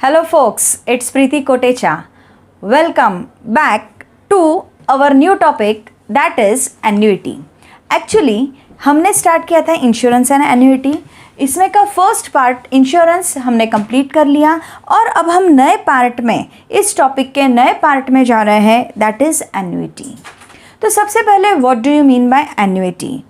Hello folks, it's Preeti Kotecha. Welcome back to our new topic that is annuity. Actually हमने start किया था insurance and annuity. इसमें का first part insurance हमने complete कर लिया और अब हम नए पार्ट में इस टॉपिक के नए पार्ट में जा रहे हैं दैट इज़ एन्युइटी. तो सबसे पहले what do you mean by annuity?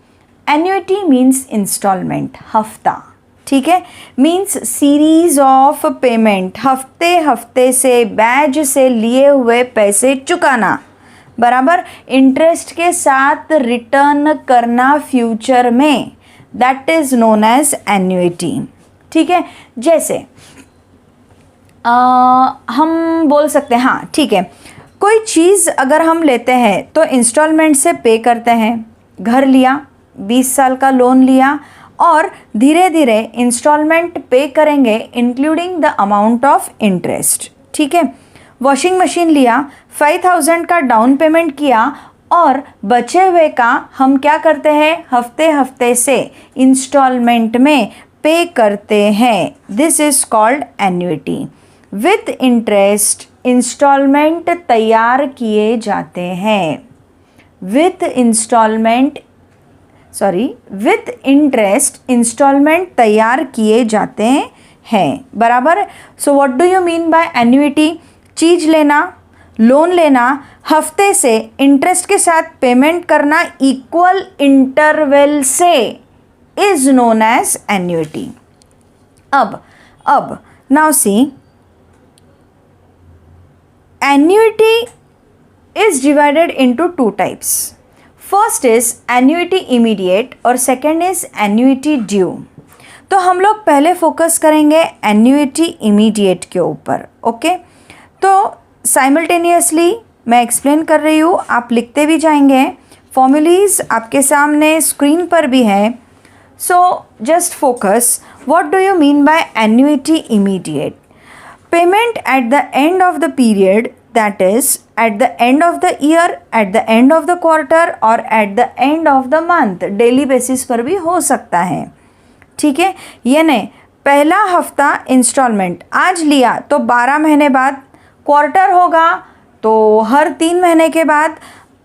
Annuity means instalment, हफ्ता. ठीक है, मीन्स सीरीज ऑफ पेमेंट, हफ्ते हफ्ते से बैच से लिए हुए पैसे चुकाना, बराबर इंटरेस्ट के साथ रिटर्न करना फ्यूचर में, that is known as annuity. ठीक है, जैसे हम बोल सकते हैं, हाँ ठीक है, कोई चीज़ अगर हम लेते हैं तो इंस्टॉलमेंट से पे करते हैं. घर लिया, 20 साल का लोन लिया और धीरे धीरे इंस्टॉलमेंट पे करेंगे including the amount of interest. ठीक है, वॉशिंग मशीन लिया, 5000 का डाउन पेमेंट किया और बचे हुए का हम क्या करते हैं, हफ्ते हफ्ते से इंस्टॉलमेंट में पे करते हैं. This is called annuity. With interest instalment तैयार किए जाते हैं. विथ इंटरेस्ट इंस्टॉलमेंट तैयार किए जाते हैं, बराबर. So what do you mean by annuity? चीज़ लेना, लोन लेना, हफ्ते से इंटरेस्ट के साथ पेमेंट करना इक्वल इंटरवल से इज नोन एज एन्युइटी. अब now see, annuity is divided into two types. First is annuity immediate और सेकेंड इज एन्युइटी ड्यू. तो हम लोग पहले फोकस करेंगे एन्युइटी इमीडिएट के ऊपर. ओके, तो साइमल्टेनियसली मैं एक्सप्लेन कर रही हूँ, आप लिखते भी जाएंगे. फॉर्मूलीज आपके सामने स्क्रीन पर भी है. So just focus, what do you mean by annuity immediate? Payment eight the end of the period, that is at the end of the year, at the end of the quarter और at the end of the month. Daily basis पर भी हो सकता है. ठीक है, यानी पहला हफ्ता इंस्टॉलमेंट आज लिया तो 12 महीने बाद, क्वार्टर होगा तो हर 3 महीने के बाद,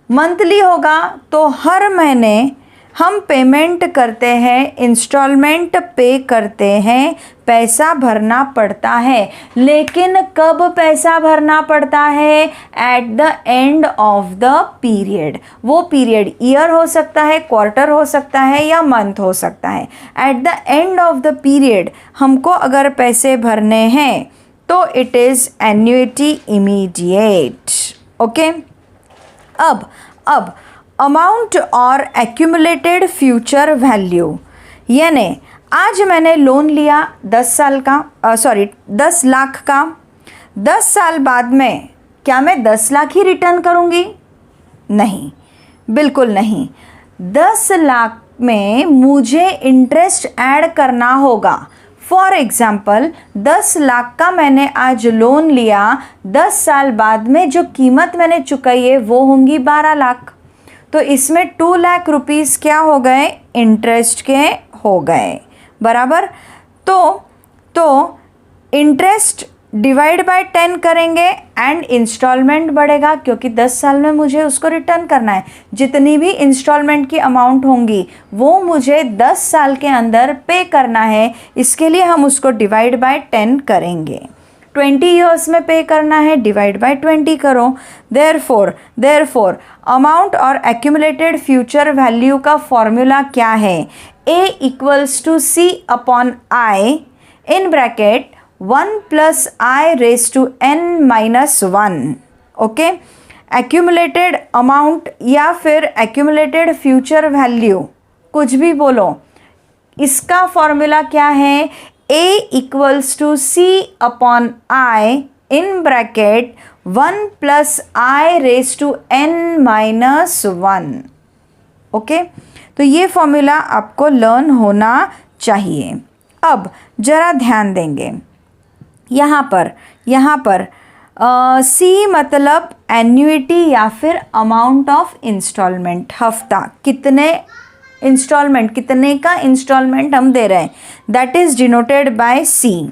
मंथली होगा तो हर महीने हम पेमेंट करते हैं, इंस्टॉलमेंट पे करते हैं, पैसा भरना पड़ता है. लेकिन कब पैसा भरना पड़ता है? Eight the end of the period. वो पीरियड ईयर हो सकता है, क्वार्टर हो सकता है या मंथ हो सकता है. Eight the end of the period हमको अगर पैसे भरने हैं तो it is annuity immediate. Okay, अब अमाउंट और एक्यूमुलेटेड फ्यूचर वैल्यू, यानी आज मैंने लोन लिया 10 लाख का. 10 साल बाद में क्या मैं 10 लाख ही रिटर्न करूँगी? नहीं, बिल्कुल नहीं. 10 लाख में मुझे इंटरेस्ट ऐड करना होगा. फॉर एग्ज़ाम्पल 10 लाख का मैंने आज लोन लिया, 10 साल बाद में जो कीमत मैंने चुकाई है वो होंगी 12 लाख. तो इसमें 2 लाख रुपीज़ क्या हो गए? इंटरेस्ट के हो गए, बराबर. तो इंटरेस्ट डिवाइड बाय 10 करेंगे एंड इंस्टॉलमेंट बढ़ेगा क्योंकि 10 साल में मुझे उसको रिटर्न करना है. जितनी भी इंस्टॉलमेंट की अमाउंट होंगी वो मुझे 10 साल के अंदर पे करना है. इसके लिए हम उसको डिवाइड बाय 10 करेंगे. 20 ईयर्स में पे करना है, डिवाइड बाय 20 करो. देयरफॉर अमाउंट और एक्यूमुलेटेड फ्यूचर वैल्यू का फॉर्मूला क्या है? A equals to C upon I in bracket 1 plus I raise to n minus 1. Okay, accumulated amount या फिर एक्यूमुलेटेड फ्यूचर वैल्यू, कुछ भी बोलो, इसका फॉर्मूला क्या है? A equals to C upon I in bracket 1 plus I raise to n minus 1. Okay, तो ये फॉर्मूला आपको लर्न होना चाहिए. अब जरा ध्यान देंगे यहाँ पर C मतलब एन्युइटी या फिर अमाउंट ऑफ इंस्टॉलमेंट, हफ्ता कितने इंस्टॉलमेंट, कितने का इंस्टॉलमेंट हम दे रहे हैं, that is denoted by C.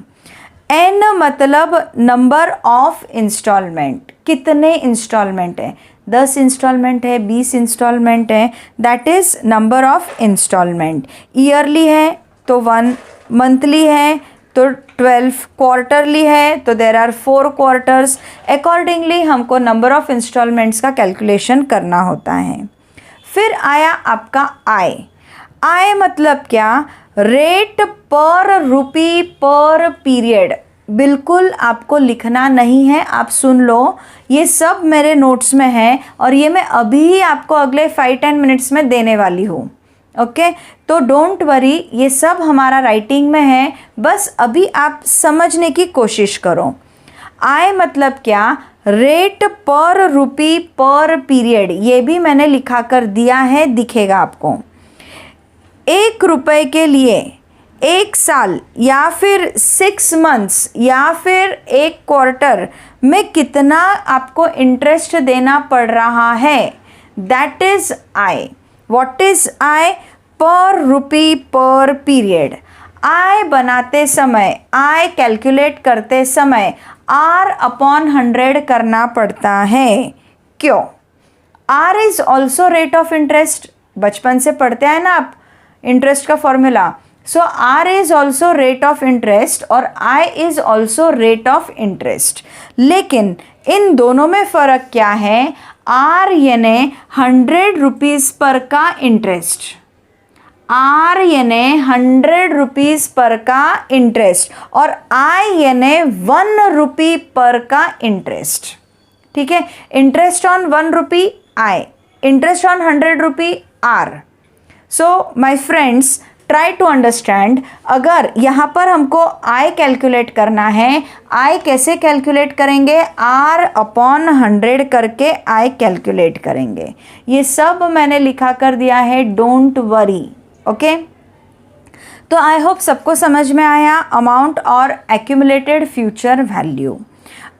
N मतलब नंबर ऑफ इंस्टॉलमेंट, कितने इंस्टॉलमेंट है, 10 इंस्टॉलमेंट है, 20 इंस्टॉलमेंट है, that is number of instalment. Yearly है तो 1, मंथली है तो 12, क्वार्टरली है तो देर आर 4 क्वार्टर्स। अकॉर्डिंगली हमको नंबर ऑफ इंस्टॉलमेंट्स का कैलकुलेशन करना होता है। फिर आया आपका आय। आय मतलब क्या, रेट पर रुपी पर पीरियड। बिल्कुल आपको लिखना नहीं है, आप सुन लो, ये सब मेरे नोट्स में है और ये मैं अभी ही आपको अगले 5-10 मिनट्स में देने वाली हूँ। ओके, तो डोंट वरी, ये सब हमारा राइटिंग में है, बस अभी आप समझने की कोशिश करो। आय मतलब क्या, रेट पर रुपी पर पीरियड, ये भी मैंने लिखा कर दिया है, दिखेगा आपको। 1 रुपये के लिए 1 साल या फिर 6 मंथ्स या फिर 1 क्वार्टर में कितना आपको इंटरेस्ट देना पड़ रहा है, that is I. What is I, पर रुपी पर पीरियड। आय बनाते समय, आय कैलकुलेट करते समय R/100 करना पड़ता है। क्यों? R is also rate of interest, बचपन से पढ़ते हैं ना आप इंटरेस्ट का formula. So R is also rate of interest और I is also rate of interest. लेकिन इन दोनों में फ़र्क क्या है, R यानी 100 रुपीज़ पर का इंटरेस्ट, R यानी 100 रुपीज़ पर का इंटरेस्ट और I यानी 1 रुपी पर का इंटरेस्ट। ठीक है, interest on 1 rupee I, interest on 100 rupee R। So my friends, try to understand. अगर यहाँ पर हमको I कैलकुलेट करना है, I कैसे कैलकुलेट करेंगे, R/100 करके I कैलकुलेट करेंगे। ये सब मैंने लिखा कर दिया है, डोंट वरी। ओके, तो आई होप सबको समझ में आया अमाउंट और एक्यूमुलेटेड फ्यूचर वैल्यू।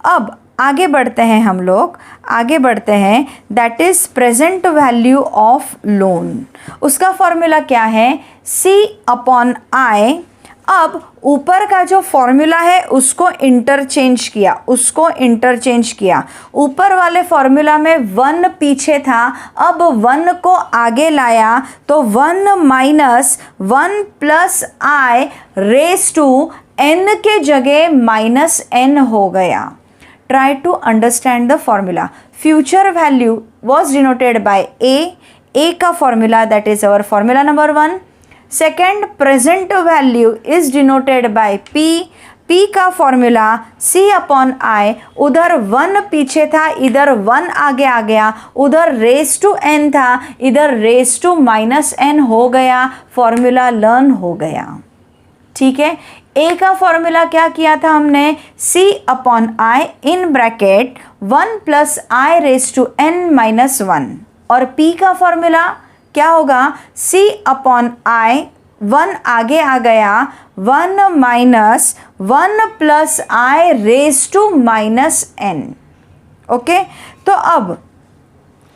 अब आगे बढ़ते हैं, हम लोग आगे बढ़ते हैं, that is present value of loan. उसका फॉर्मूला क्या है, C/I। अब ऊपर का जो फॉर्मूला है उसको इंटरचेंज किया, ऊपर वाले फॉर्मूला में 1 पीछे था, अब 1 को आगे लाया तो 1 minus 1 plus I raise to n के जगह -n हो गया। Try to understand the formula. Future value was denoted by A. A का formula, that is our formula number 1. Second, present value is denoted by P. P का formula C/I. उधर 1 पीछे था, इधर 1 आगे आ गया, उधर रेस टू n था, इधर रेस टू -n हो गया, फॉर्मूला लर्न हो गया। ठीक है, A का फॉर्मूला क्या किया था हमने, C/I in bracket 1 plus I raise to n-1, और P का फॉर्मूला क्या होगा, C/I 1 आगे आ गया, 1 minus 1 plus I raise to -n। Okay, तो अब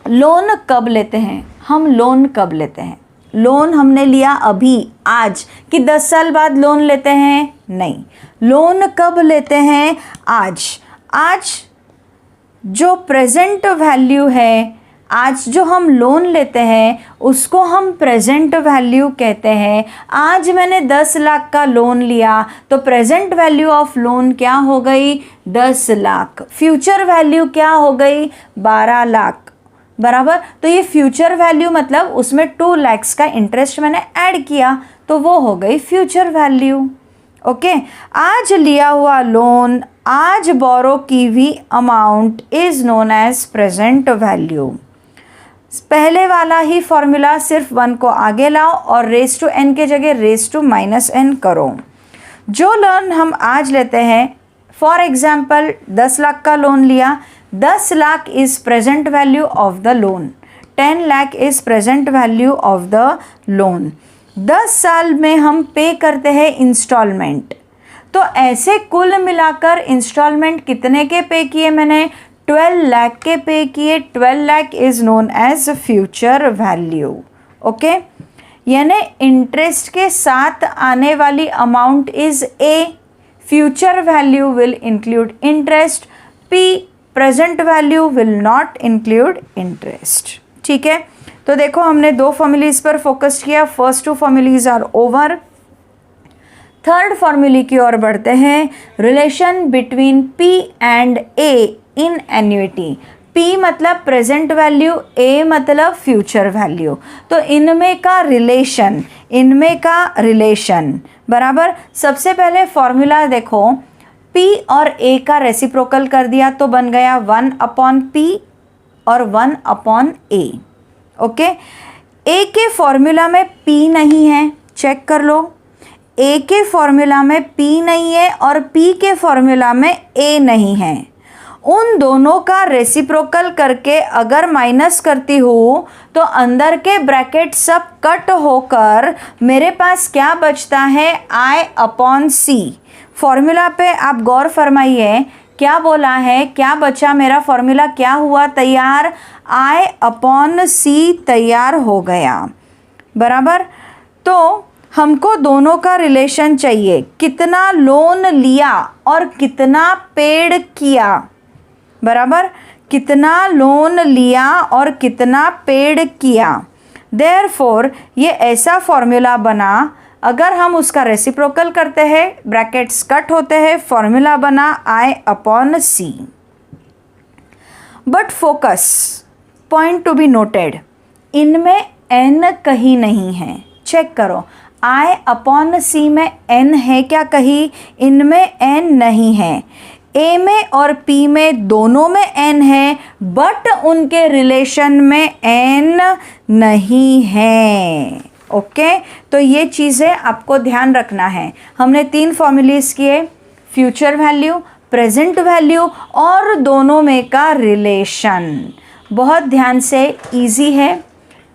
लोन कब लेते हैं हम, लोन कब लेते हैं, लोन हमने लिया अभी आज कि 10 साल बाद लोन लेते हैं, नहीं, लोन कब लेते हैं, आज जो प्रेजेंट वैल्यू है, आज जो हम लोन लेते हैं उसको हम प्रेजेंट वैल्यू कहते हैं। आज मैंने 10 लाख का लोन लिया तो प्रेजेंट वैल्यू ऑफ लोन क्या हो गई, 10 लाख। फ्यूचर वैल्यू क्या हो गई, 12 लाख, बराबर। तो ये फ्यूचर वैल्यू मतलब उसमें 2 लाख का इंटरेस्ट मैंने ऐड किया तो वो हो गई फ्यूचर वैल्यू। ओके, आज लिया हुआ लोन, आज बोरो की हुई amount is known as present value. पहले वाला ही फॉर्मूला, सिर्फ 1 को आगे लाओ और रेस टू n के जगह रेस टू -n करो। जो लोन हम आज लेते हैं, फॉर एग्जाम्पल 10 लाख का लोन लिया, 10 lakh is present value of the loan, 10 lakh is present value of the loan. 10 साल में हम पे करते हैं इंस्टॉलमेंट, तो ऐसे कुल मिलाकर इंस्टॉलमेंट कितने के पे किए मैंने, 12 लाख के पे किए। 12 lakh is known as future value. Okay, यानी इंटरेस्ट के साथ आने वाली amount is A, future value will include interest, P present value will not include interest. ठीक है, तो देखो हमने दो फॉर्मूलीज पर फोकस किया, first two formulae are over. Third फॉर्मूले की ओर बढ़ते हैं, relation between P and A in annuity. P मतलब प्रेजेंट वैल्यू, ए मतलब फ्यूचर वैल्यू, तो इनमें का रिलेशन बराबर। सबसे पहले फॉर्मूला देखो, पी और ए का रेसिप्रोकल कर दिया तो बन गया 1/p और 1/a। ओके, ए के फॉर्मूला में पी नहीं है, चेक कर लो, ए के फॉर्मूला में पी नहीं है और पी के फॉर्मूला में ए नहीं है। उन दोनों का रेसिप्रोकल करके अगर माइनस करती हूँ तो अंदर के ब्रैकेट सब कट होकर मेरे पास क्या बचता है, I/C। फॉर्मूला पे आप गौर फरमाइए, क्या बोला है, क्या बचा, मेरा फॉर्मूला क्या हुआ तैयार, I/C तैयार हो गया बराबर। तो हमको दोनों का रिलेशन चाहिए, कितना लोन लिया और कितना पेड किया बराबर, कितना लोन लिया और कितना पेड किया। देयरफॉर ये ऐसा फॉर्मूला बना, अगर हम उसका रेसिप्रोकल करते हैं ब्रैकेट्स कट होते हैं, फॉर्मूला बना I/C। But focus point to be noted, इनमें n कहीं नहीं है, चेक करो, I/C में n है क्या कहीं, इनमें n नहीं है। ए में और पी में दोनों में n है, बट उनके रिलेशन में n नहीं है। ओके, तो ये चीज़ें आपको ध्यान रखना है। हमने 3 फॉर्मूलेज किए, फ्यूचर वैल्यू, प्रेजेंट वैल्यू और दोनों में का रिलेशन। बहुत ध्यान से, इजी है।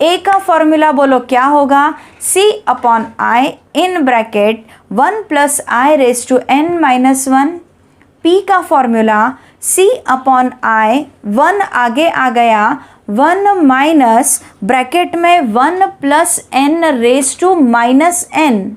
ए का फॉर्मूला बोलो क्या होगा, C/I in bracket 1 + I⁻n-1। P का फॉर्मूला C/I, 1 आगे आ गया, 1 माइनस ब्रैकेट में 1 + n⁻⁻n।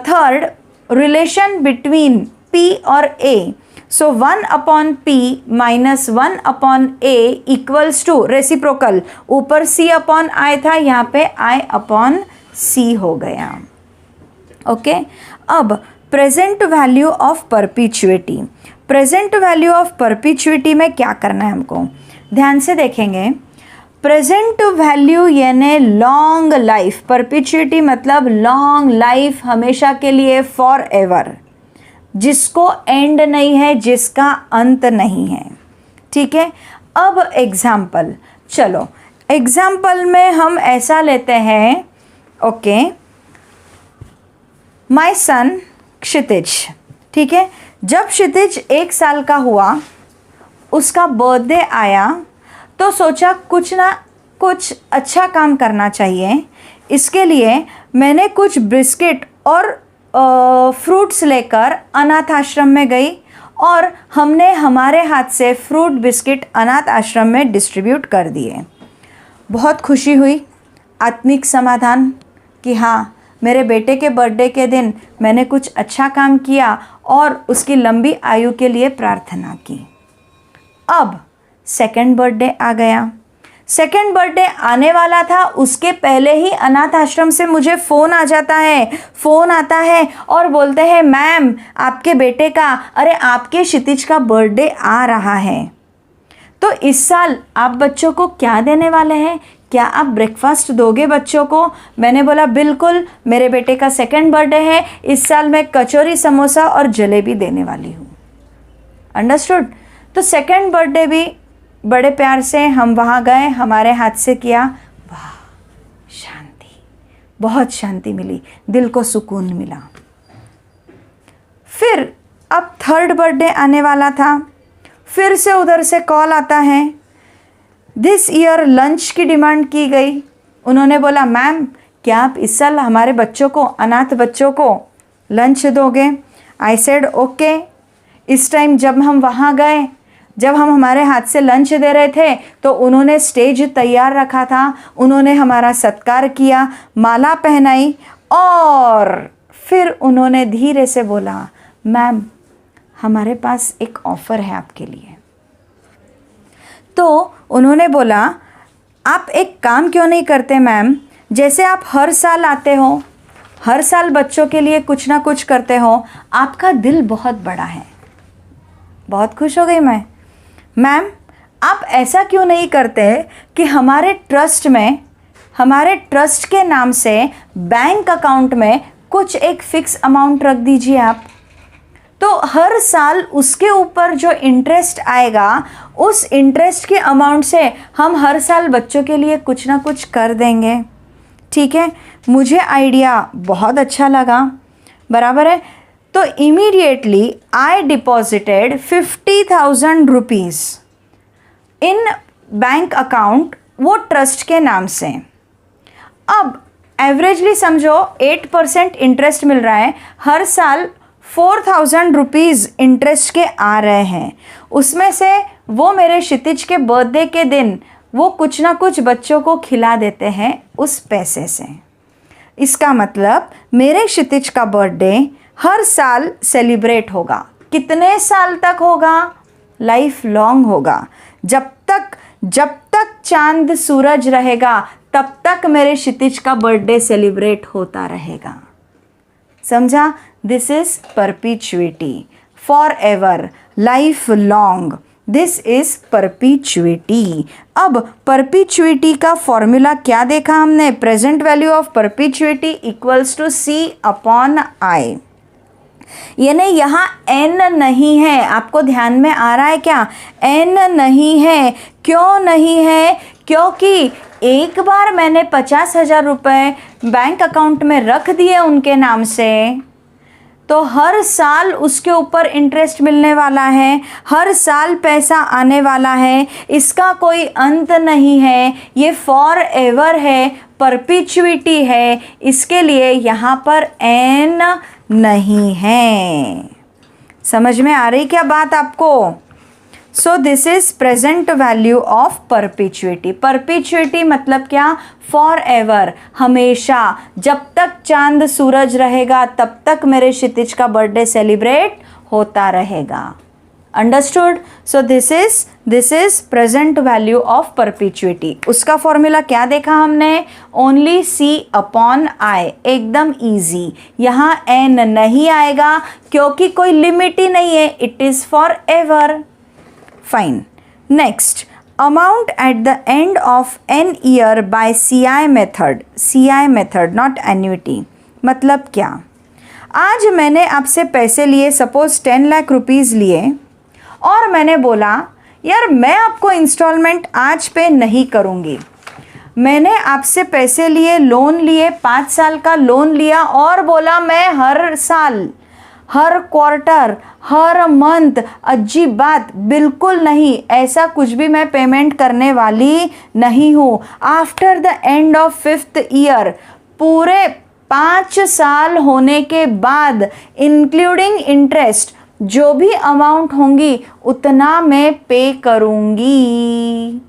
Third relation between P और A, so 1/P - 1/A equals to reciprocal, ऊपर C/I था, यहाँ पे I/C हो गया। ओके, अब present value of perpetuity. Present value of perpetuity में क्या करना है हमको, ध्यान से देखेंगे। प्रेजेंट वैल्यू यानी लॉन्ग लाइफ, परपिचुइटी मतलब लॉन्ग लाइफ, हमेशा के लिए, फॉर एवर, जिसको एंड नहीं है, जिसका अंत नहीं है। ठीक है, अब एग्जाम्पल, चलो एग्जाम्पल में हम ऐसा लेते हैं, ओके, माय सन क्षितिज। ठीक है, जब क्षितिज 1 साल का हुआ, उसका बर्थडे आया, तो सोचा कुछ ना कुछ अच्छा काम करना चाहिए। इसके लिए मैंने कुछ बिस्किट और फ्रूट्स लेकर अनाथ आश्रम में गई और हमने हमारे हाथ से फ्रूट बिस्किट अनाथ आश्रम में डिस्ट्रीब्यूट कर दिए। बहुत खुशी हुई, आत्मिक समाधान कि हाँ, मेरे बेटे के बर्थडे के दिन मैंने कुछ अच्छा काम किया और उसकी लंबी आयु के लिए प्रार्थना की। अब सेकंड बर्थडे आ गया। सेकंड बर्थडे आने वाला था, उसके पहले ही अनाथ आश्रम से मुझे फ़ोन आता है और बोलते हैं, मैम आपके बेटे का, अरे आपके क्षितिज का बर्थडे आ रहा है, तो इस साल आप बच्चों को क्या देने वाले हैं, क्या आप ब्रेकफास्ट दोगे बच्चों को? मैंने बोला बिल्कुल, मेरे बेटे का सेकंड बर्थडे है, इस साल मैं कचौरी, समोसा और जलेबी देने वाली हूँ। अंडरस्टूड? तो सेकंड बर्थडे भी बड़े प्यार से हम वहाँ गए, हमारे हाथ से किया। वाह, शांति, बहुत शांति मिली, दिल को सुकून मिला। फिर अब थर्ड बर्थडे आने वाला था, फिर से उधर से कॉल आता है। दिस ईयर लंच की डिमांड की गई। उन्होंने बोला, मैम क्या आप इस साल हमारे बच्चों को, अनाथ बच्चों को लंच दोगे? I said okay. इस टाइम जब हम वहाँ गए, जब हम हमारे हाथ से लंच दे रहे थे, तो उन्होंने स्टेज तैयार रखा था, उन्होंने हमारा सत्कार किया, माला पहनाई और फिर उन्होंने धीरे से बोला, मैम हमारे पास एक ऑफ़र है आपके लिए। तो उन्होंने बोला, आप एक काम क्यों नहीं करते मैम, जैसे आप हर साल आते हो, हर साल बच्चों के लिए कुछ ना कुछ करते हो, आपका दिल बहुत बड़ा है। बहुत खुश हो गई मैं। मैम आप ऐसा क्यों नहीं करते कि हमारे ट्रस्ट के नाम से बैंक अकाउंट में कुछ एक फ़िक्स अमाउंट रख दीजिए आप, तो हर साल उसके ऊपर जो इंटरेस्ट आएगा उस इंटरेस्ट के अमाउंट से हम हर साल बच्चों के लिए कुछ ना कुछ कर देंगे। ठीक है, मुझे आइडिया बहुत अच्छा लगा, बराबर है। तो immediately I deposited 50,000 rupees in bank account, वो ट्रस्ट के नाम से। अब एवरेजली समझो 8% इंटरेस्ट मिल रहा है, हर साल 4,000 रुपीज़ इंटरेस्ट के आ रहे हैं। उसमें से वो मेरे क्षितिज के बर्थडे के दिन वो कुछ ना कुछ बच्चों को खिला देते हैं उस पैसे से। इसका मतलब मेरे क्षितिज का बर्थडे हर साल सेलिब्रेट होगा। कितने साल तक होगा? लाइफ लॉन्ग होगा। जब तक चांद सूरज रहेगा तब तक मेरे क्षितिज का बर्थडे सेलिब्रेट होता रहेगा। समझा? This is perpetuity, for ever, life long, this is perpetuity. अब परपीचुइटी का फॉर्मूला क्या देखा हमने? Present value of perpetuity equals to C/I। यानी यहाँ n नहीं है, आपको ध्यान में आ रहा है क्या? n नहीं है। क्यों नहीं है? क्योंकि एक बार मैंने 50,000 रुपये बैंक अकाउंट में रख दिए उनके नाम से, तो हर साल उसके ऊपर इंटरेस्ट मिलने वाला है, हर साल पैसा आने वाला है, इसका कोई अंत नहीं है, ये फॉर एवर है, परपीचुइटी है, इसके लिए यहाँ पर n नहीं है। समझ में आ रही क्या बात आपको? So this is present value of perpetuity. Perpetuity मतलब क्या? फॉर एवर, हमेशा, जब तक चांद सूरज रहेगा तब तक मेरे क्षितिज का बर्थडे सेलिब्रेट होता रहेगा। Understood? So this is present value of perpetuity. उसका फॉर्मूला क्या देखा हमने? ओनली C/I, एकदम ईजी। यहाँ n नहीं आएगा क्योंकि कोई लिमिट ही नहीं है, it is forever. Fine. Next, amount at the end of n year by CI method. CI method, not annuity. मतलब क्या? आज मैंने आपसे पैसे लिए, सपोज 10 लाख रुपीज़ लिए, और मैंने बोला यार मैं आपको इंस्टॉलमेंट आज पे नहीं करूँगी। मैंने आपसे पैसे लिए, लोन लिए, 5 साल का लोन लिया, और बोला मैं हर साल, हर क्वार्टर, हर मंथ, अजीब बात, बिल्कुल नहीं, ऐसा कुछ भी मैं पेमेंट करने वाली नहीं हूँ। After the end of 5th year, पूरे 5 साल होने के बाद, इंक्लूडिंग इंटरेस्ट, जो भी अमाउंट होंगी उतना मैं पे करूँगी।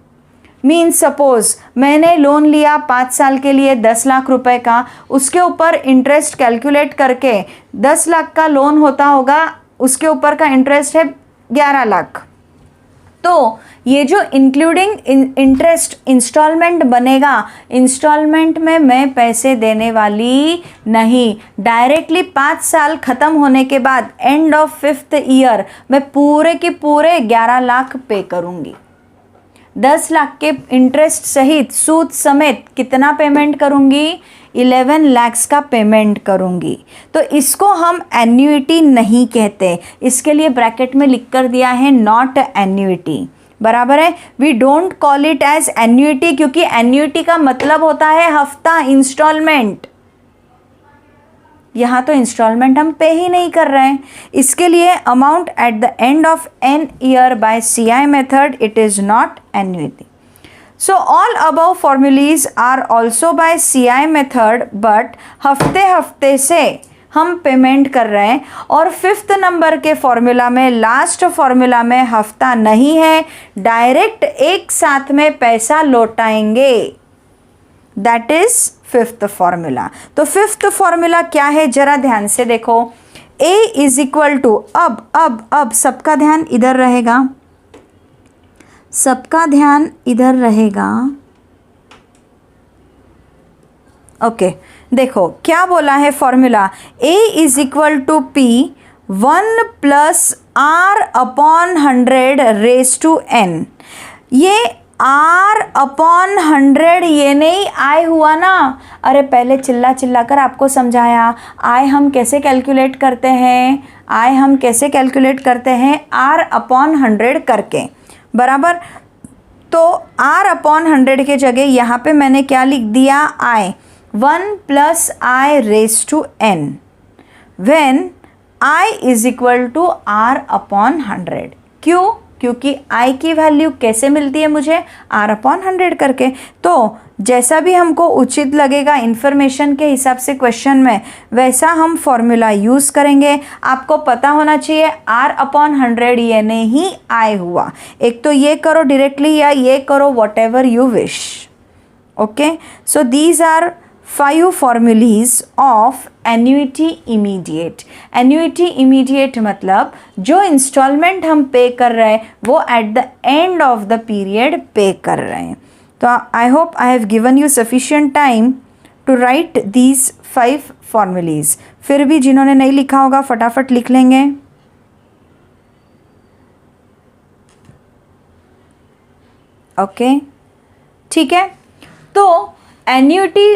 मीन्स सपोज मैंने लोन लिया 5 साल के लिए 10 लाख रुपए का, उसके ऊपर इंटरेस्ट कैलकुलेट करके 10 लाख का लोन होता होगा, उसके ऊपर का इंटरेस्ट है 11 लाख। तो ये जो इंक्लूडिंग इंटरेस्ट इंस्टॉलमेंट बनेगा, इंस्टॉलमेंट में मैं पैसे देने वाली नहीं। डायरेक्टली 5 साल ख़त्म होने के बाद एंड ऑफ 5th ईयर मैं पूरे के पूरे 11 लाख पे करूँगी। 10 लाख के इंटरेस्ट सहित, सूद समेत कितना पेमेंट करूँगी? 11 लाख का पेमेंट करूँगी। तो इसको हम एन्युइटी नहीं कहते, इसके लिए ब्रैकेट में लिख कर दिया है नॉट एन्युइटी। बराबर है? We don't call it as annuity, क्योंकि एन्युइटी का मतलब होता है हफ्ता, इंस्टॉलमेंट। यहाँ तो इंस्टॉलमेंट हम पे ही नहीं कर रहे हैं, इसके लिए amount at the end of n year by CI method, it is not annuity. So all above formulae are also by CI method, but हफ्ते से हम पेमेंट कर रहे हैं, और 5th नंबर के फॉर्मूला में, लास्ट फॉर्मूला में हफ्ता नहीं है, डायरेक्ट एक साथ में पैसा लौटाएंगे। That is fifth formula. तो फिफ्थ फॉर्मूला क्या है जरा ध्यान से देखो। A इज इक्वल टू, अब सबका ध्यान इधर रहेगा, सबका ध्यान इधर रहेगा। ओके देखो क्या बोला है formula, A is equal to P 1 plus R upon 100 raise to N। ये R अपॉन 100 ये नहीं I हुआ ना। अरे पहले चिल्ला चिल्ला कर आपको समझाया I हम कैसे कैलकुलेट करते हैं, I हम कैसे कैलकुलेट करते हैं R अपॉन 100 करके, बराबर। तो R अपॉन 100 के जगह यहाँ पे मैंने क्या लिख दिया, I 1 plus I raise to N when I is equal to R upon 100। क्यों? क्योंकि I की वैल्यू कैसे मिलती है मुझे, R अपॉन 100 करके। तो जैसा भी हमको उचित लगेगा इन्फॉर्मेशन के हिसाब से क्वेश्चन में, वैसा हम फॉर्मूला यूज़ करेंगे। आपको पता होना चाहिए R अपॉन 100 ये नहीं I हुआ। एक तो ये करो डायरेक्टली या ये करो, whatever you wish. Okay, so these are 5 formulas of annuity immediate। annuity immediate मतलब जो इंस्टॉलमेंट हम पे कर रहे हैं वो at the end of the period pay कर रहे हैं। तो I hope I have given you sufficient time to write these 5 formulas। फिर भी जिन्होंने नहीं लिखा होगा फटाफट लिख लेंगे। ओके ठीक है, तो एन्युटी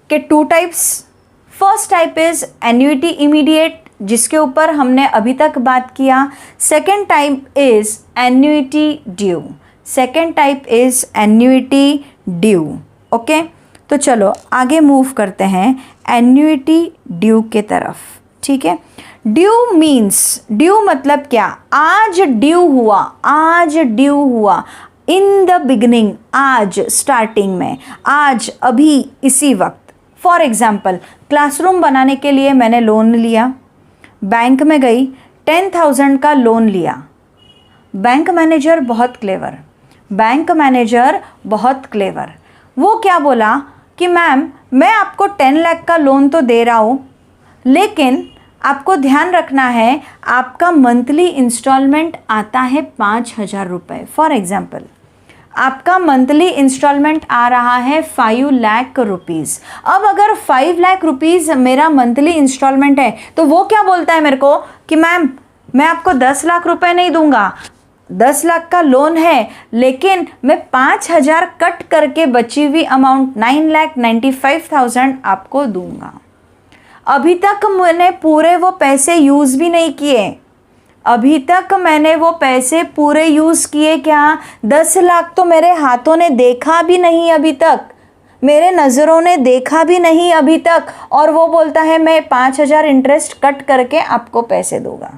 के 2 types. First type is annuity immediate जिसके ऊपर हमने अभी तक बात किया। Second type is annuity due, second type is annuity due. Okay, तो चलो आगे मूव करते हैं एन्युटी ड्यू के तरफ। ठीक है, ड्यू मीन्स, ड्यू मतलब क्या, आज ड्यू हुआ, आज ड्यू हुआ इन द बिगिनिंग, आज स्टार्टिंग में, आज अभी इसी वक्त। फॉर एग्जाम्पल क्लासरूम बनाने के लिए मैंने लोन लिया, बैंक में गई, 10,000 का लोन लिया। बैंक मैनेजर बहुत क्लेवर, बैंक मैनेजर बहुत क्लेवर, वो क्या बोला कि मैम मैं आपको 10 लाख का लोन तो दे रहा हूँ, लेकिन आपको ध्यान रखना है आपका मंथली इंस्टॉलमेंट आता है 5,000 रुपये। फॉर एग्जाम्पल आपका मंथली इंस्टॉलमेंट आ रहा है 5 लाख रुपीज़। अब अगर 5 लाख रुपीज़ मेरा मंथली इंस्टॉलमेंट है तो वो क्या बोलता है मेरे को कि मैम मैं आपको 10 लाख रुपए नहीं दूंगा, 10 लाख का लोन है, लेकिन मैं 5,000 कट करके बची हुई अमाउंट 9,95,000 आपको दूंगा। अभी तक मैंने पूरे वो पैसे यूज़ भी नहीं किए, अभी तक मैंने वो पैसे पूरे यूज़ किए क्या, 10 लाख तो मेरे हाथों ने देखा भी नहीं अभी तक, मेरे नज़रों ने देखा भी नहीं अभी तक, और वो बोलता है मैं 5,000 इंटरेस्ट कट करके आपको पैसे दूंगा।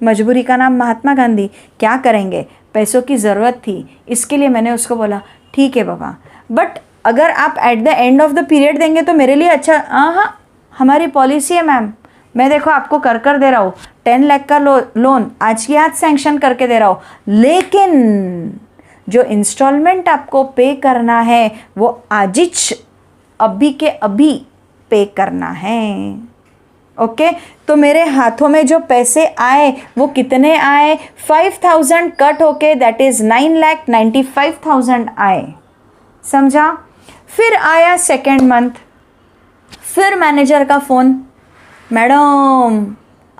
मजबूरी का नाम महात्मा गांधी, क्या करेंगे, पैसों की ज़रूरत थी, इसके लिए मैंने उसको बोला ठीक है बाबा, बट अगर आप eight the end of the period देंगे तो मेरे लिए अच्छा। हाँ, हमारी पॉलिसी है मैम, मैं देखो आपको कर दे रहा हूँ, 10 लाख का लोन आज की आज सैंक्शन करके दे रहा हूँ, लेकिन जो इंस्टॉलमेंट आपको पे करना है वो आजिच अभी के अभी पे करना है। ओके, तो मेरे हाथों में जो पैसे आए वो कितने आए, 5,000 कट होके दैट इज़ 9,95,000 आए, समझा। फिर आया सेकेंड मंथ, फिर मैनेजर का फ़ोन, मॅडम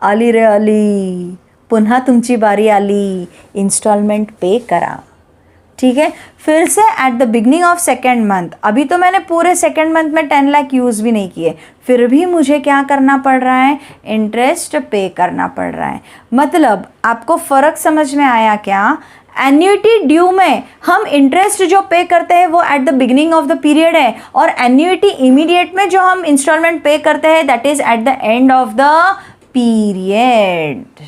आली रे आली, पुन्हा तुमची बारी आली, इंस्टॉलमेंट पे करा। ठीक है, फिर से at the beginning of second month, अभी तो मैंने पूरे सेकेंड मंथ में 10 लाख यूज़ भी नहीं किए, फिर भी मुझे क्या करना पड़ रहा है, इंटरेस्ट पे करना पड़ रहा है। मतलब आपको फ़र्क समझ में आया क्या, एन्युटी ड्यू में हम इंटरेस्ट जो पे करते हैं वो at the beginning of the period है, और एन्युटी इमीडिएट में जो हम इंस्टॉलमेंट पे करते हैं that is at the end of the period.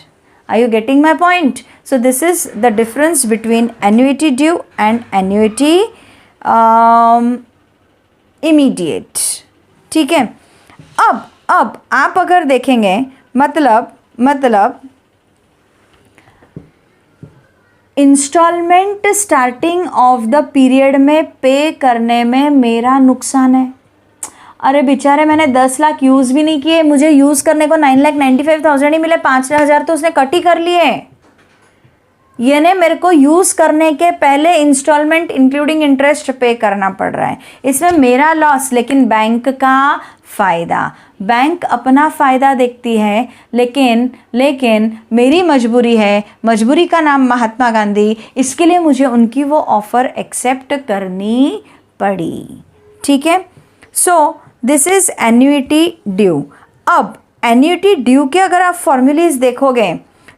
Are you getting my point? So this is the difference between annuity due and annuity immediate. ठीक है, अब आप अगर देखेंगे मतलब instalment starting of the period में पे करने में मेरा नुकसान है। अरे बेचारे, मैंने 10 लाख यूज़ भी नहीं किए, मुझे यूज़ करने को 9,95,000 ही मिले, 5,000 तो उसने कट ही कर लिए। यानी मेरे को यूज़ करने के पहले इंस्टॉलमेंट इंक्लूडिंग इंटरेस्ट पे करना पड़ रहा है। इसमें मेरा लॉस, लेकिन बैंक का फ़ायदा। बैंक अपना फ़ायदा देखती है, लेकिन मेरी मजबूरी है, मजबूरी का नाम महात्मा गांधी, इसके लिए मुझे उनकी वो ऑफ़र एक्सेप्ट करनी पड़ी। ठीक है, so this is annuity due. अब एन्युइटी ड्यू के अगर आप फॉर्मूलेज देखोगे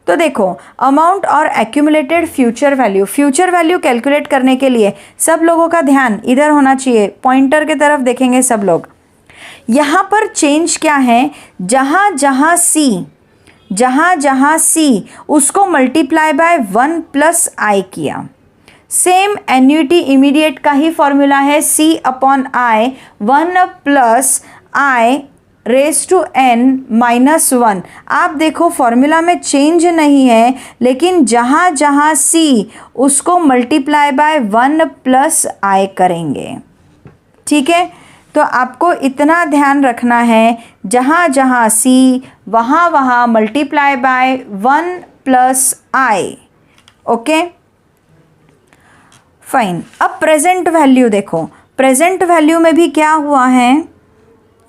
तो देखो, अमाउंट और accumulated future value, future value calculate करने के लिए सब लोगों का ध्यान इधर होना चाहिए, पॉइंटर के तरफ देखेंगे सब लोग। यहाँ पर चेंज क्या है, जहाँ जहाँ सी उसको मल्टीप्लाई बाय 1 + i किया। सेम एन्युइटी इमीडिएट का ही फॉर्मूला है, C/i 1 + i raise to n-1। आप देखो फॉर्मूला में चेंज नहीं है, लेकिन जहाँ C उसको मल्टीप्लाई बाय 1 + i करेंगे। ठीक है, तो आपको इतना ध्यान रखना है, जहाँ C वहाँ multiply by 1 + i। Okay fine. अब प्रेजेंट वैल्यू देखो, प्रेजेंट वैल्यू में भी क्या हुआ है,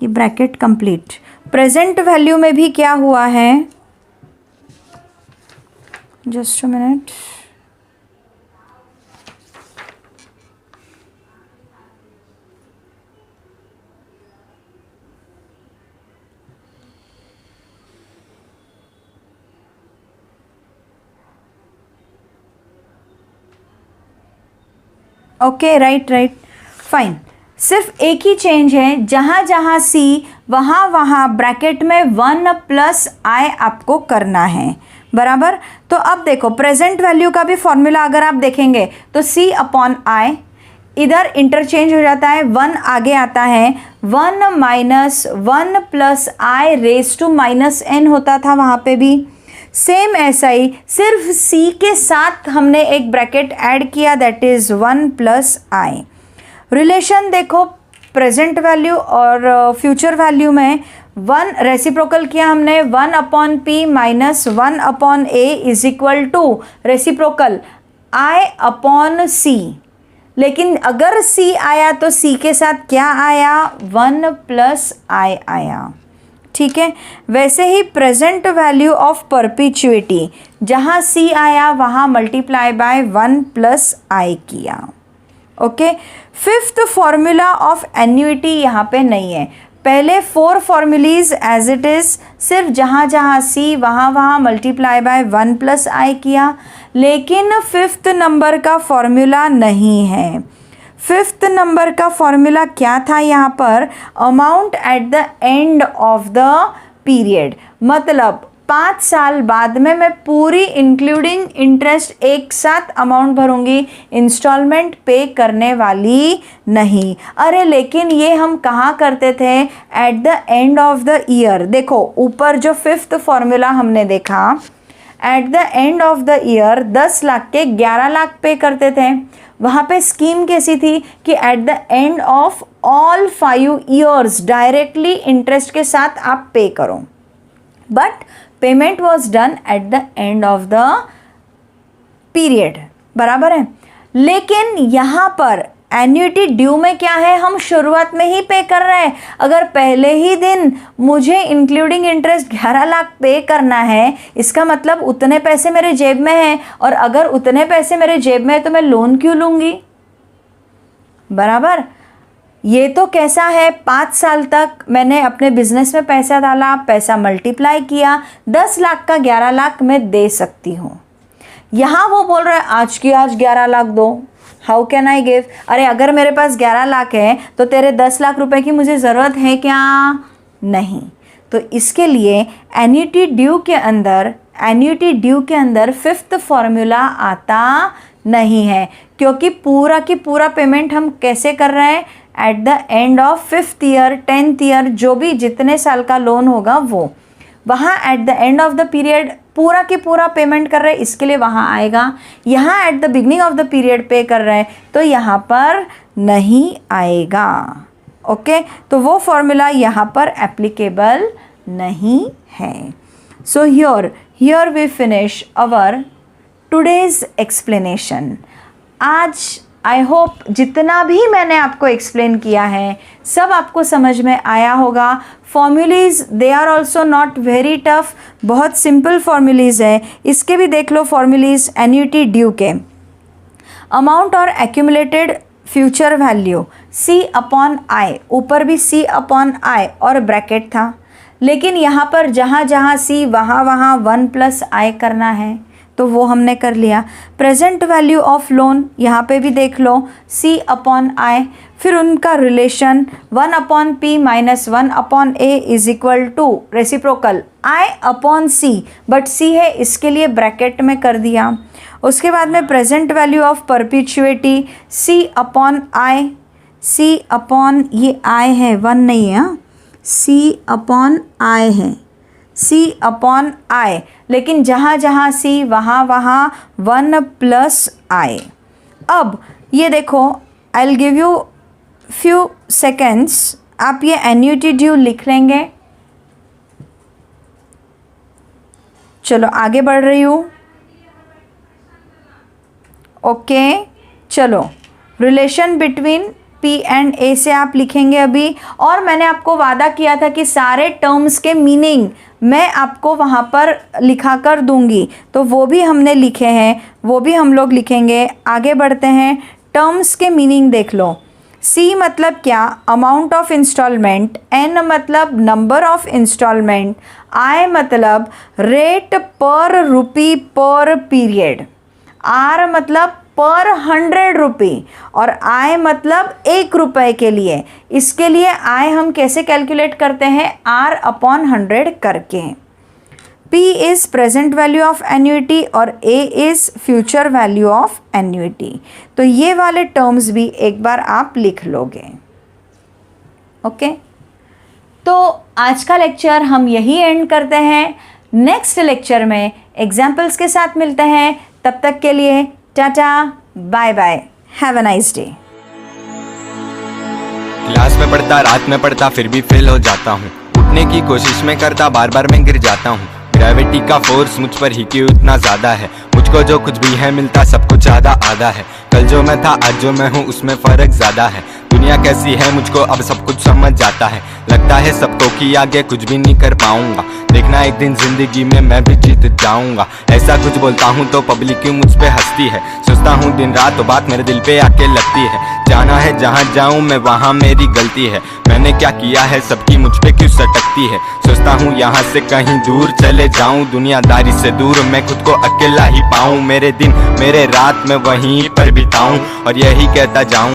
ये ब्रैकेट कंप्लीट। प्रेजेंट वैल्यू में भी क्या हुआ है, just a minute, okay right fine. सिर्फ एक ही चेंज है, जहाँ C वहाँ ब्रैकेट में 1 + i आपको करना है, बराबर। तो अब देखो प्रेजेंट वैल्यू का भी फॉर्मूला अगर आप देखेंगे तो C/i, इधर इंटरचेंज हो जाता है, 1 आगे आता है, 1 - 1 + i रेज टू -n होता था वहाँ पे भी। सेम ऐसा ही, सिर्फ C के साथ हमने एक ब्रैकेट ऐड किया, दैट इज़ 1 + i। रिलेशन देखो, प्रेजेंट वैल्यू और फ्यूचर वैल्यू में 1 रेसिप्रोकल किया हमने, 1/p - 1/a = रेसिप्रोकल i/c। लेकिन अगर C आया तो C के साथ क्या आया, 1 + i आया। ठीक है, वैसे ही प्रेजेंट वैल्यू ऑफ परपिचुइटी, जहाँ C आया वहाँ मल्टीप्लाई बाय 1 + i किया। Okay, fifth formula of annuity यहाँ पे नहीं है। पहले 4 फॉर्मूलीज एज इट इज़, सिर्फ जहाँ C वहाँ मल्टीप्लाई बाय 1 + i किया, लेकिन फिफ्थ नंबर का फॉर्मूला नहीं है। फिफ्थ नंबर का फॉर्मूला क्या था यहाँ पर, amount at the end of the period, मतलब 5 साल बाद में मैं पूरी इंक्लूडिंग इंटरेस्ट एक साथ अमाउंट भरूंगी, इंस्टॉलमेंट पे करने वाली नहीं। अरे लेकिन ये हम कहाँ करते थे, eight the end of the year. देखो ऊपर जो फिफ्थ फॉर्मूला हमने देखा, eight the end of the year 10 lakh के 11 लाख पे करते थे। वहाँ पे स्कीम कैसी थी कि eight the end of all 5 years directly interest के साथ आप पे करो, but payment was done at the end of the period, बराबर है। लेकिन यहाँ पर एन्युइटी ड्यू में क्या है, हम शुरुआत में ही पे कर रहे हैं। अगर पहले ही दिन मुझे इंक्लूडिंग इंटरेस्ट 11 लाख पे करना है, इसका मतलब उतने पैसे मेरे जेब में हैं, और अगर उतने पैसे मेरे जेब में है तो मैं लोन क्यों लूँगी, बराबर। ये तो कैसा है, 5 साल तक मैंने अपने बिजनेस में पैसा डाला, पैसा मल्टीप्लाई किया, 10 लाख का 11 लाख मैं दे सकती हूँ। यहाँ वो बोल रहा है आज की आज 11 लाख दो, हाउ कैन आई गिव। अरे अगर मेरे पास 11 लाख है तो तेरे 10 लाख रुपए की मुझे ज़रूरत है क्या, नहीं। तो इसके लिए एन्युइटी ड्यू के अंदर फिफ्थ फॉर्मूला आता नहीं है, क्योंकि पूरा की पूरा पेमेंट हम कैसे कर रहे हैं, eight the end of 5th year 10th year, जो भी जितने साल का लोन होगा वहाँ eight the end of the period पूरा की पूरा पेमेंट कर रहे हैं, इसके लिए वहाँ आएगा। यहाँ at the beginning of the period pay कर रहे हैं तो यहाँ पर नहीं आएगा। ओके, तो वो फॉर्मूला यहाँ पर एप्लीकेबल नहीं है। So here we finish our today's explanation. आज आई होप जितना भी मैंने आपको एक्सप्लेन किया है सब आपको समझ में आया होगा। Formulae they are also not very tough, बहुत सिंपल फॉर्मूलीज है। इसके भी देख लो फॉर्मूलीज एन्युटी ड्यू के। अमाउंट और accumulated future value C upon I, ऊपर भी C अपॉन आई और ब्रैकेट था, लेकिन यहाँ पर जहाँ जहाँ C वहाँ 1 प्लस आई करना है तो वो हमने कर लिया। प्रेजेंट वैल्यू ऑफ लोन यहाँ पे भी देख लो C अपॉन आई, फिर उनका relation 1 upon P minus 1 upon A is equal to reciprocal I upon C, but C है इसके लिए ब्रैकेट में कर दिया। उसके बाद में present value of perpetuity C upon I, C upon ये I है 1 नहीं है, C अपॉन आई है, C अपॉन आई, लेकिन जहाँ जहाँ C वहाँ 1 प्लस आई। अब ये देखो I will give you few seconds, आप ये एन्युटी ड्यू लिख लेंगे। चलो आगे बढ़ रही हूँ। ओके, चलो relation between P and A से आप लिखेंगे अभी। और मैंने आपको वादा किया था कि सारे टर्म्स के मीनिंग मैं आपको वहाँ पर लिखा कर दूंगी, तो वो भी हमने लिखे हैं, वो भी हम लोग लिखेंगे। आगे बढ़ते हैं, टर्म्स के मीनिंग देख लो। C मतलब क्या, अमाउंट ऑफ इंस्टॉलमेंट, N मतलब नंबर ऑफ इंस्टॉलमेंट, I मतलब रेट पर रुपी पर पीरियड, R मतलब पर 100 रुपये और I मतलब 1 रुपये के लिए। इसके लिए I हम कैसे कैलकुलेट करते हैं, R अपॉन 100 करके। P is present value of annuity और A is future value of annuity. तो ये वाले टर्म्स भी एक बार आप लिख लोगे। ओके, तो आज का लेक्चर हम यही एंड करते हैं। नेक्स्ट लेक्चर में एग्जाम्पल्स के साथ मिलते हैं। तब तक के लिए tata, bye bye, have a nice day. Class में पढ़ता, रात में पढ़ता, फिर भी फेल हो जाता हूँ। उठने की कोशिश में करता, बार बार मैं गिर जाता हूँ। ग्रेविटी का फोर्स मुझ पर ही क्यों इतना ज्यादा है। मुझको जो कुछ भी है मिलता सब कुछ आधा आधा है। कल जो मैं था आज जो मैं हूँ उसमें फर्क ज्यादा है। दुनिया कैसी है मुझको अब सब कुछ समझ जाता है। लगता है सबको कि आगे कुछ भी नहीं कर पाऊंगा। देखना एक दिन जिंदगी में मैं भी जीत जाऊंगा। ऐसा कुछ बोलता हूँ तो पब्लिक क्यों मुझ पे हंसती है। सोचता हूँ दिन रात तो बात मेरे दिल पे आके लगती है। जाना है जहाँ जाऊँ मैं वहाँ मेरी गलती है। मैंने क्या किया है सबकी मुझ पे क्यों सटकती है। सोचता हूँ यहाँ से कहीं दूर चले जाऊँ, दुनियादारी से दूर मैं खुद को अकेला ही पाऊँ। मेरे दिन मेरे रात में वहीं पर बिताऊँ और यही कहता जाऊँ।